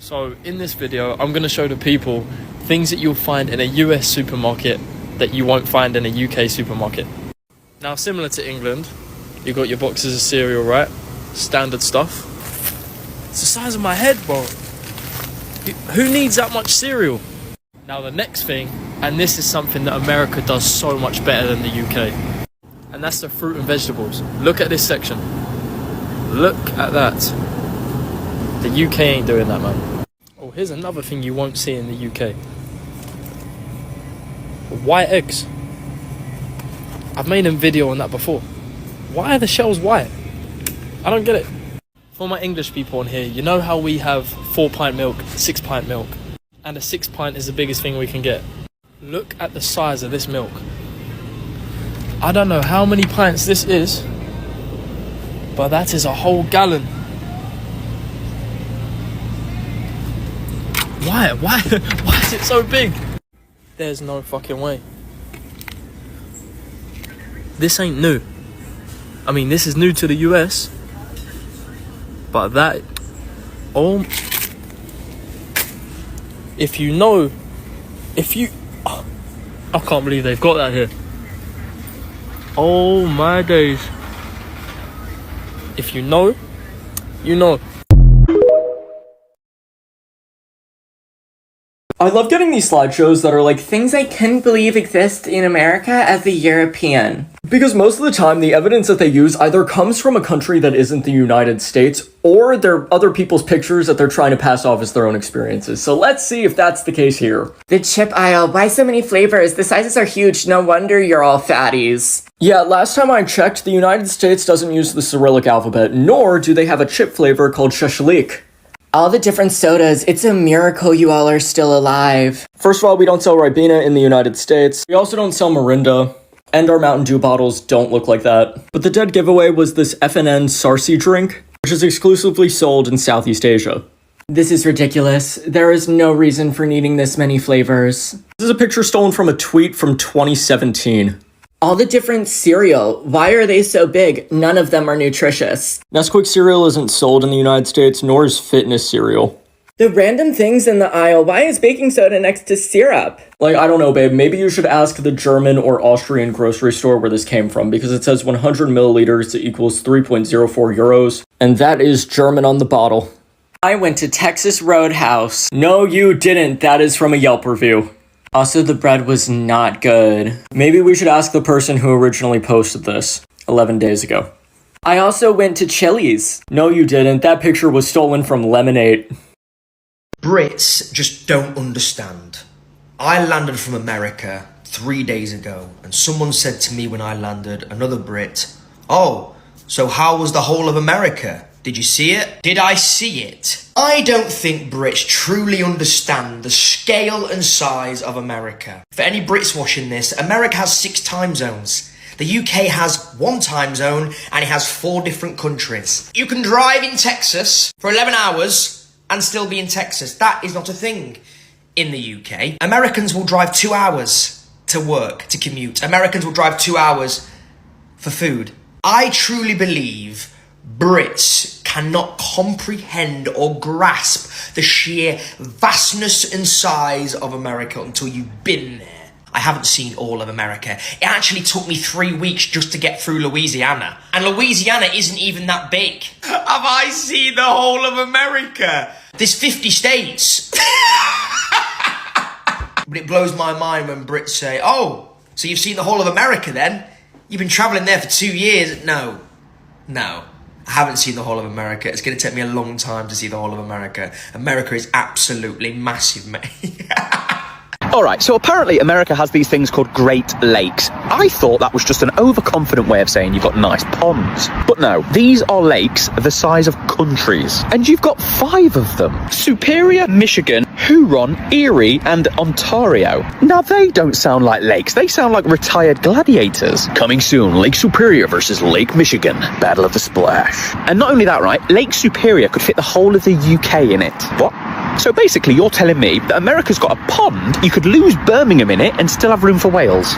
So in this video, I'm going to show the people things that you'll find in a US supermarket that you won't find in a UK supermarket. Now, similar to England, you've got your boxes of cereal, right? Standard stuff. It's the size of my head, bro. Who needs that much cereal? Now, the next thing, and this is something that America does so much better than the UK, and that's the fruit and vegetables. Look at this section. Look at that. The UK ain't doing that, man. Oh, here's another thing you won't see in the UK. White eggs. I've made a video on that before. Why are the shells white? I don't get it. For my English people on here, you know how we have 4-pint milk, 6-pint milk, and a 6-pint is the biggest thing we can get. Look at the size of this milk. I don't know how many pints this is, but that is a whole gallon. Why is it so big? There's no fucking way. This ain't new. I mean, this is new to the US, but that, oh, I can't believe they've got that here. Oh my days. If you know, you know. I love getting these slideshows that are like things I couldn't believe exist in America as a European. Because most of the time, the evidence that they use either comes from a country that isn't the United States, or they're other people's pictures that they're trying to pass off as their own experiences. So let's see if that's the case here. The chip aisle, why so many flavors? The sizes are huge, no wonder you're all fatties. Yeah, last time I checked, the United States doesn't use the Cyrillic alphabet, nor do they have a chip flavor called shashlik. All the different sodas, it's a miracle you all are still alive. First of all, we don't sell Ribena in the United States. We also don't sell Mirinda. And our Mountain Dew bottles don't look like that. But the dead giveaway was this FNN Sarsi drink, which is exclusively sold in Southeast Asia. This is ridiculous. There is no reason for needing this many flavors. This is a picture stolen from a tweet from 2017. All the different cereal, why are they so big? None of them are nutritious. Nesquik cereal isn't sold in the United States, nor is fitness cereal. The random things in the aisle, why is baking soda next to syrup? Like, I don't know, babe, maybe you should ask the German or Austrian grocery store where this came from, because it says 100 milliliters equals 3.04 euros, and that is German on the bottle. I went to Texas Roadhouse. No, you didn't. That is from a Yelp review. Also, the bread was not good. Maybe we should ask the person who originally posted this 11 days ago. I also went to Chili's. No, you didn't. That picture was stolen from Lemonade. Brits just don't understand. I landed from America 3 days ago, and someone said to me when I landed, another Brit, "Oh, so how was the whole of America? Did you see it?" Did I see it? I don't think Brits truly understand the scale and size of America. For any Brits watching this, America has 6 time zones. The UK has 1 time zone, and it has 4 different countries. You can drive in Texas for 11 hours and still be in Texas. That is not a thing in the UK. Americans will drive 2 hours to work, to commute. Americans will drive 2 hours for food. I truly believe Brits cannot comprehend or grasp the sheer vastness and size of America until you've been there. I haven't seen all of America. It actually took me 3 weeks just to get through Louisiana. And Louisiana isn't even that big. Have I seen the whole of America? There's 50 states. But it blows my mind when Brits say, "Oh, so you've seen the whole of America then? You've been travelling there for 2 years." No. I haven't seen the whole of America. It's going to take me a long time to see the whole of America. America is absolutely massive, mate. Alright, so apparently America has these things called Great Lakes. I thought that was just an overconfident way of saying you've got nice ponds. But no, these are lakes the size of countries. And you've got 5 of them. Superior, Michigan, Huron, Erie, and Ontario. Now they don't sound like lakes, they sound like retired gladiators. Coming soon, Lake Superior versus Lake Michigan. Battle of the Splash. And not only that, right, Lake Superior could fit the whole of the UK in it. What? So basically, you're telling me that America's got a pond, you could lose Birmingham in it and still have room for Wales.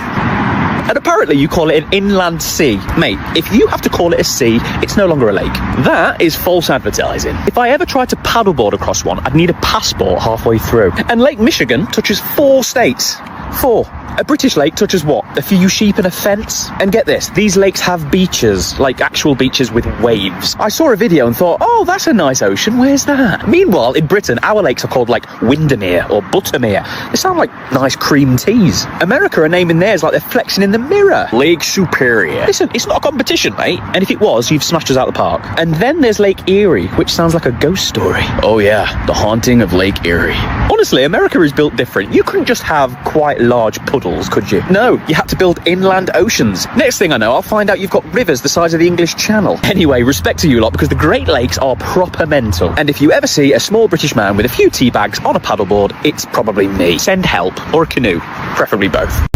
And apparently you call it an inland sea. Mate, if you have to call it a sea, it's no longer a lake. That is false advertising. If I ever tried to paddleboard across one, I'd need a passport halfway through. And Lake Michigan touches 4 states. 4. A British lake touches what? A few sheep and a fence? And get this, these lakes have beaches, like actual beaches with waves. I saw a video and thought, oh, that's a nice ocean, where's that? Meanwhile, in Britain, our lakes are called like Windermere or Buttermere. They sound like nice cream teas. America are naming theirs like they're flexing in the mirror. Lake Superior. Listen, it's not a competition, mate. And if it was, you've smashed us out the park. And then there's Lake Erie, which sounds like a ghost story. Oh yeah, the haunting of Lake Erie. Honestly, America is built different. You couldn't just have quite large puddles, could you? No, you had to build inland oceans. Next thing I know, I'll find out you've got rivers the size of the English Channel. Anyway, respect to you lot, because the Great Lakes are proper mental. And if you ever see a small British man with a few tea bags on a paddleboard, it's probably me. Send help, or a canoe, preferably both.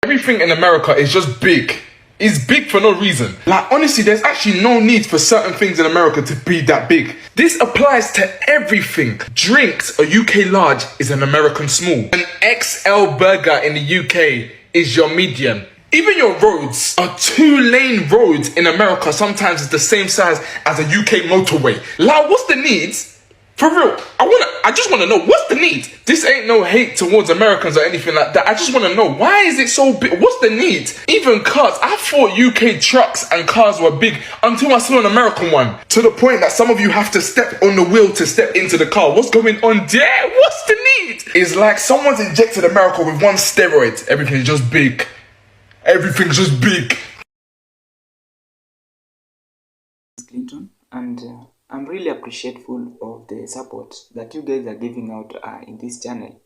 Everything in America is just big. It's big for no reason. Like, honestly, there's actually no need for certain things in America to be that big. This applies to everything. Drinks, a UK large is an American small. An XL burger in the UK is your medium. Even your roads, a 2-lane road in America sometimes is the same size as a UK motorway. Like, what's the need? For real, I just want to know, what's the need? This ain't no hate towards Americans or anything like that. I just want to know, why is it so big? What's the need? Even cars, I thought UK trucks and cars were big until I saw an American one. To the point that some of you have to step on the wheel to step into the car. What's going on there? What's the need? It's like someone's injected America with one steroid. Everything's just big. Everything's just big. Clinton, and I'm really appreciative of the support that you guys are giving out in this channel.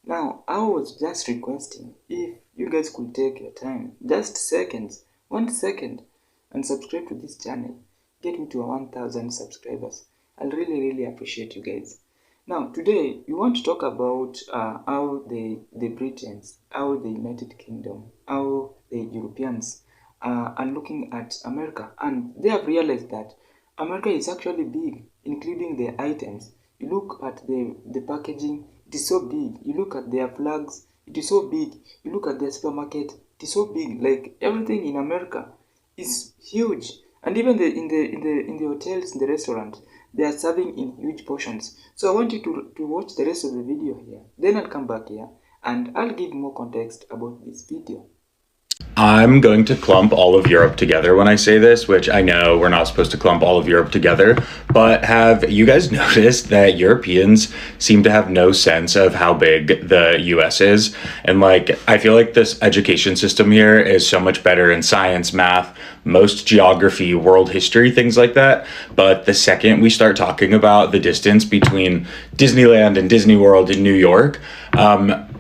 Now, I was just requesting if you guys could take your time, just seconds, 1 second, and subscribe to this channel. Get me to 1,000 subscribers. I'll really appreciate you guys. Now, today, we want to talk about how the Britons, how the United Kingdom, how the Europeans are looking at America, and they have realized that America is actually big, including the items. You look at the packaging, it is so big. You look at their flags, it is so big. You look at their supermarket, it is so big. Like, everything in America is huge. And even in the hotels, in the restaurant, they are serving in huge portions. So I want you to watch the rest of the video here. Then I'll come back here and I'll give more context about this video. I'm going to clump all of Europe together when I say this, which I know we're not supposed to clump all of Europe together, but have you guys noticed that Europeans seem to have no sense of how big the US is? And like, I feel like this education system here is so much better in science, math, most geography, world history, things like that. But the second we start talking about the distance between Disneyland and Disney World in New York,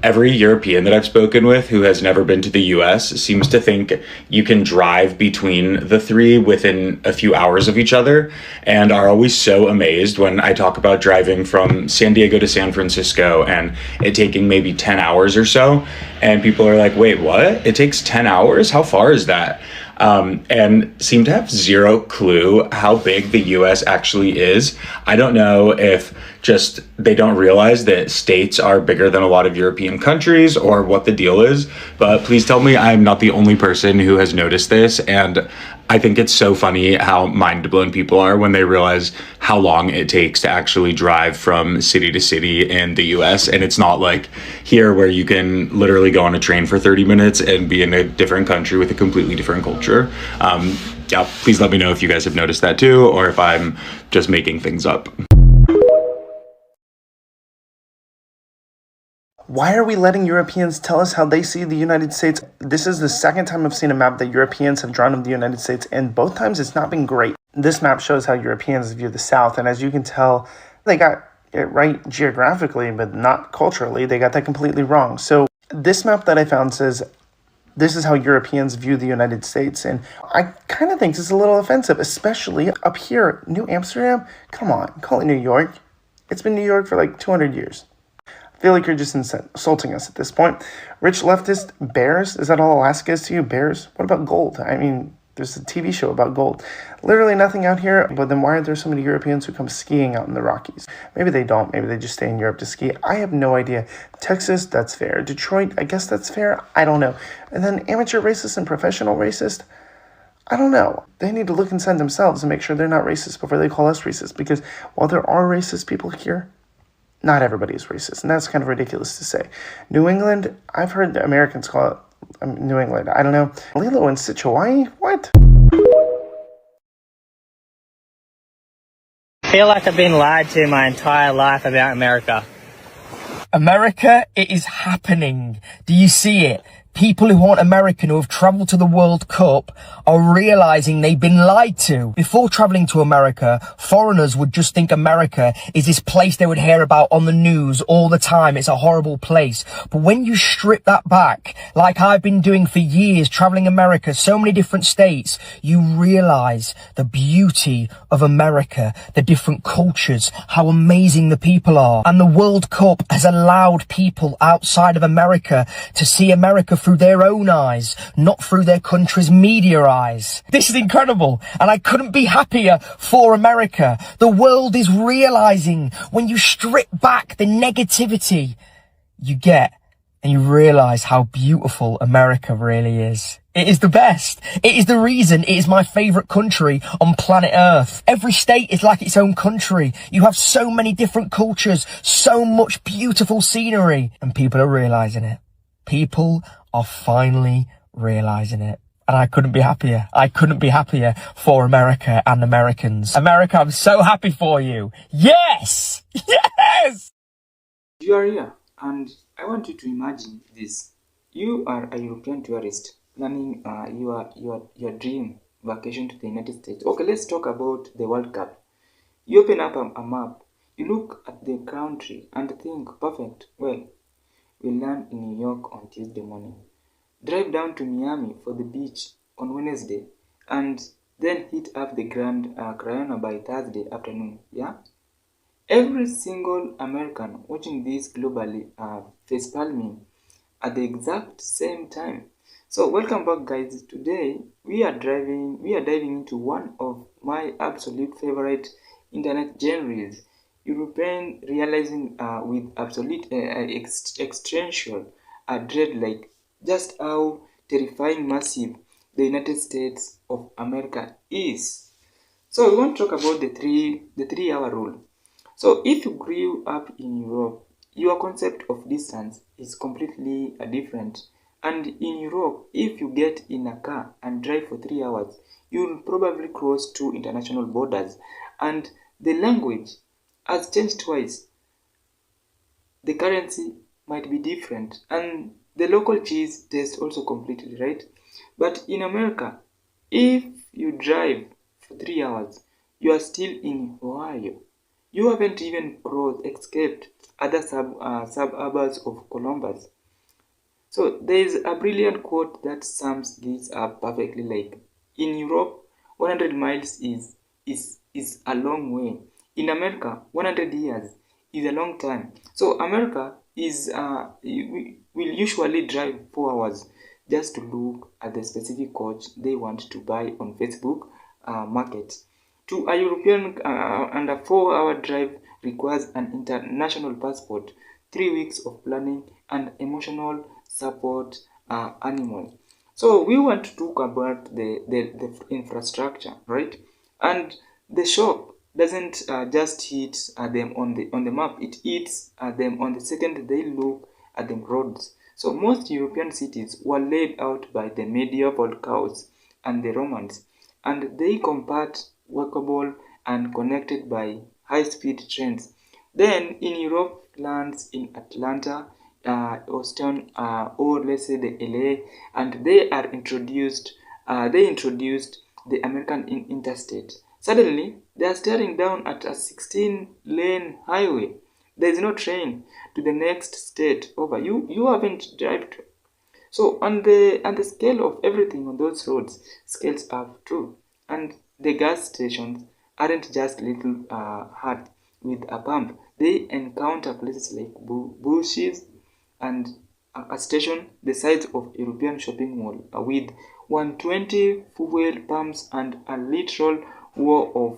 every European that I've spoken with who has never been to the US seems to think you can drive between the three within a few hours of each other, and are always so amazed when I talk about driving from San Diego to San Francisco and it taking maybe 10 hours or so. And people are like, wait, what? It takes 10 hours? How far is that? And seem to have zero clue how big the US actually is. I don't know if just they don't realize that states are bigger than a lot of European countries or what the deal is, but please tell me I'm not the only person who has noticed this. And I think it's so funny how mind-blown people are when they realize how long it takes to actually drive from city to city in the US. And it's not like here where you can literally go on a train for 30 minutes and be in a different country with a completely different culture. Yeah, please let me know if you guys have noticed that too, or if I'm just making things up. Why are we letting Europeans tell us how they see the United States? This is the second time I've seen a map that Europeans have drawn of the United States, and both times it's not been great. This map shows how Europeans view the South, and as you can tell, they got it right geographically, but not culturally. They got that completely wrong. So this map that I found says this is how Europeans view the United States, and I kind of think this is a little offensive, especially up here, New Amsterdam. Come on, call it New York. It's been New York for like 200 years. I feel like you're just insulting us at this point. Rich leftist, bears? Is that all Alaska is to you? Bears? What about gold? I mean, There's a TV show about gold. Literally nothing out here, but then why are there so many Europeans who come skiing out in the Rockies? Maybe they don't. Maybe they just stay in Europe to ski. I have no idea. Texas, that's fair. Detroit, I guess that's fair. I don't know. And then amateur racist and professional racist, I don't know. They need to look inside themselves and make sure they're not racist before they call us racist. Because while there are racist people here, not everybody is racist. And that's kind of ridiculous to say. New England, I've heard the Americans call it New England. I don't know. Lilo and Stitch, Hawaii? What? I feel like I've been lied to my entire life about America. America, it is happening. Do you see it? People who aren't American, who have travelled to the World Cup, are realising they've been lied to. Before travelling to America, foreigners would just think America is this place they would hear about on the news all the time. It's a horrible place. But when you strip that back, like I've been doing for years, travelling America, so many different states, you realise the beauty of America, the different cultures, how amazing the people are. And the World Cup has allowed people outside of America to see America through their own eyes, not through their country's media eyes. This is incredible, and I couldn't be happier for America. The world is realizing when you strip back the negativity you get and you realize how beautiful America really is. It is the best. It is the reason it is my favorite country on planet Earth. Every state is like its own country. You have so many different cultures, so much beautiful scenery, and people are realizing it. People are finally realizing it. And I couldn't be happier. I couldn't be happier for America and Americans. America, I'm so happy for you. Yes! Yes! You are here, and I want you to imagine this. You are a European tourist planning your dream vacation to the United States. Okay, let's talk about the World Cup. You open up a map, you look at the country and think, perfect, well, we'll land in New York on Tuesday morning. Drive down to Miami for the beach on Wednesday, and then hit up the Grand Cayuna by Thursday afternoon, yeah? Every single American watching this globally facepalming at the exact same time. So welcome back, guys. Today we are diving into one of my absolute favorite internet genres, European realizing with absolute existential dread, like just how terrifying massive the United States of America is. So we want to talk about the 3-hour rule. So if you grew up in Europe, your concept of distance is completely different. And in Europe, if you get in a car and drive for 3 hours, you'll probably cross 2 international borders. And the language has changed twice. The currency might be different, and the local cheese tastes also completely, right? But in America, if you drive for 3 hours, you are still in Ohio. You haven't even escaped other suburbs of Columbus. So there is a brilliant quote that sums this up perfectly, like, in Europe, 100 miles is a long way. In America, 100 years is a long time. So America is will usually drive 4 hours just to look at the specific coach they want to buy on Facebook market. To a European, and a 4-hour drive requires an international passport, 3 weeks of planning, and emotional support animal. So we want to talk about the infrastructure, right? And the shock doesn't just hit them on the map, it hits them on the second they look at the roads. So most European cities were laid out by the medieval cows and the Romans, and they compact, walkable, and connected by high-speed trains. Then in Europe, lands in Atlanta, Austin, or let's say the LA, and they introduced the American interstate. Suddenly, they are staring down at a 16-lane highway. There is no train to the next state over. You haven't driven. So on the scale of everything on those roads, scales up too. And the gas stations aren't just little hut with a pump. They encounter places like bushes and a station the size of European shopping mall with 120 fuel pumps, and a literal war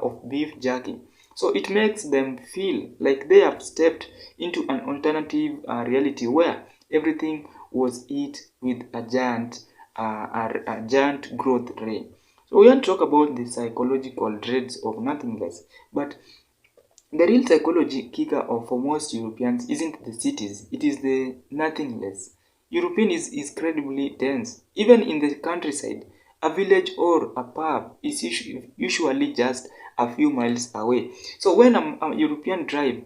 of beef jerky. So it makes them feel like they have stepped into an alternative reality where everything was hit with a giant growth ray. So we want to talk about the psychological dreads of nothingness, but the real psychology kicker for most Europeans isn't the cities, it is the nothingness. European is incredibly dense. Even in the countryside, a village or a pub is usually just a few miles away. So when a European drive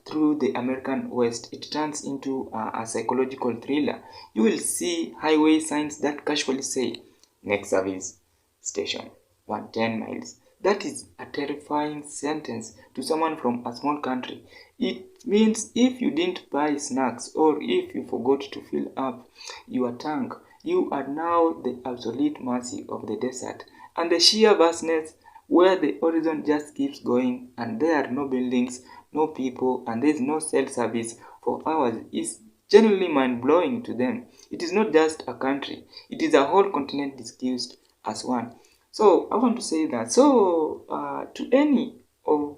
through the American West, it turns into a psychological thriller. You will see highway signs that casually say, next service station, 110 miles. That is a terrifying sentence to someone from a small country. It means if you didn't buy snacks or if you forgot to fill up your tank, you are now the absolute mercy of the desert and the sheer vastness where the horizon just keeps going and there are no buildings, no people, and there is no cell service for hours is genuinely mind-blowing to them. It is not just a country, it is a whole continent discussed as one. So I want to say that, to any of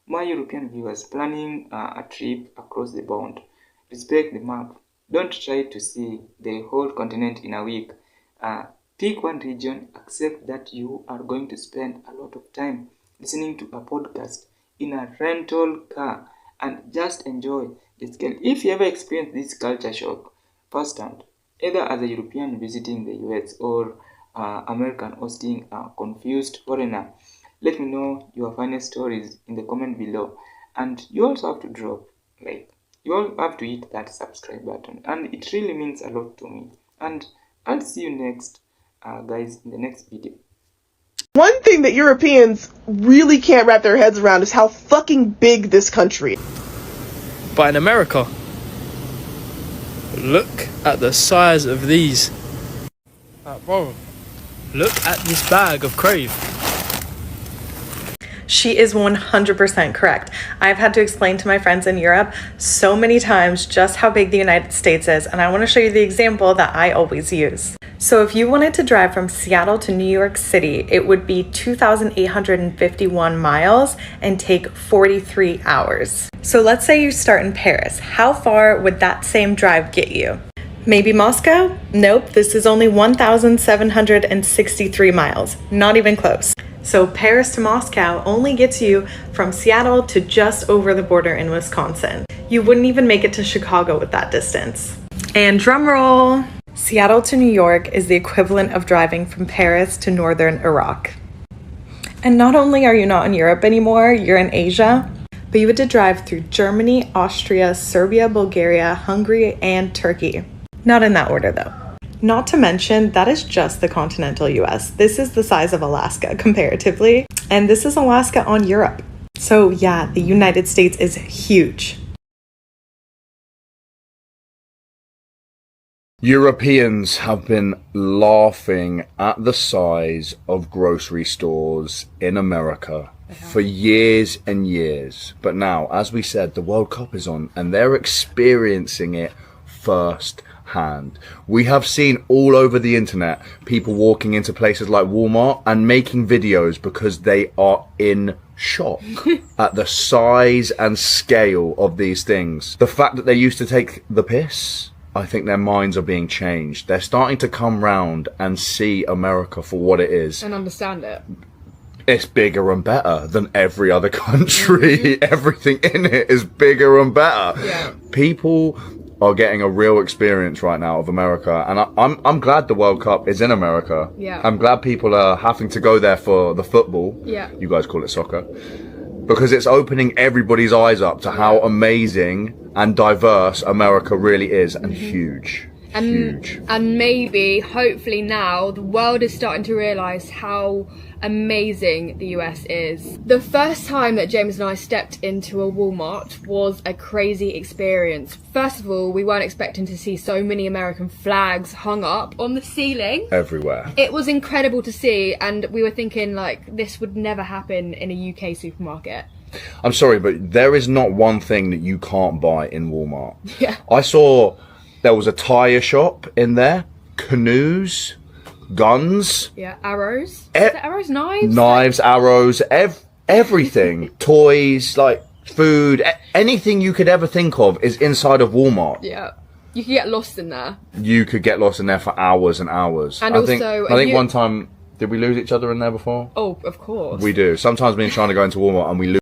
my European viewers planning a trip across the bond, respect the map. Don't try to see the whole continent in a week. Pick one region, accept that you are going to spend a lot of time listening to a podcast in a rental car and just enjoy the scale. If you ever experience this culture shock firsthand, either as a European visiting the US or American hosting a confused foreigner, let me know your finest stories in the comment below. And you also have to you all have to hit that subscribe button, and it really means a lot to me. And I'll see you next, guys, in the next video. One thing that Europeans really can't wrap their heads around is how fucking big this country is. But in America, look at the size of these. Bro, look at this bag of Crave. She is 100% correct. I've had to explain to my friends in Europe so many times just how big the United States is, and I want to show you the example that I always use. So if you wanted to drive from Seattle to New York City, it would be 2,851 miles and take 43 hours. So let's say you start in Paris. How far would that same drive get you? Maybe Moscow? Nope, this is only 1,763 miles. Not even close. So Paris to Moscow only gets you from Seattle to just over the border in Wisconsin. You wouldn't even make it to Chicago with that distance. And drum roll! Seattle to New York is the equivalent of driving from Paris to northern Iraq. And not only are you not in Europe anymore, you're in Asia, but you had to drive through Germany, Austria, Serbia, Bulgaria, Hungary, and Turkey. Not in that order though. Not to mention, that is just the continental US. This is the size of Alaska comparatively, and this is Alaska on Europe. So yeah, the United States is huge. Europeans have been laughing at the size of grocery stores in America for years and years. But now, as we said, the World Cup is on and they're experiencing it first hand. We have seen all over the internet people walking into places like Walmart and making videos because they are in shock at the size and scale of these things. The fact that they used to take the piss, I think their minds are being changed. They're starting to come round and see America for what it is. And understand it. It's bigger and better than every other country. Everything in it is bigger and better. Yeah. People are getting a real experience right now of America, and I'm glad the World Cup is in America. Yeah. I'm glad people are having to go there for the football. Yeah. You guys call it soccer. Because it's opening everybody's eyes up to how amazing and diverse America really is, and huge. Huge. And maybe, hopefully now, the world is starting to realise how amazing the US is. The first time that James and I stepped into a Walmart was a crazy experience. First of all, we weren't expecting to see so many American flags hung up on the ceiling. Everywhere. It was incredible to see, and we were thinking, like, this would never happen in a UK supermarket. I'm sorry, but there is not one thing that you can't buy in Walmart. Yeah. I saw there was a tyre shop in there, canoes, guns, Yeah, arrows. Is it arrows? Knives? knives, arrows, everything, toys, like food, anything you could ever think of is inside of Walmart. Yeah. You can get lost in there. You could get lost in there for hours and hours. And I also, think one time, did we lose each other in there before? Oh, of course. We do. Sometimes me and Shana go into Walmart and we lose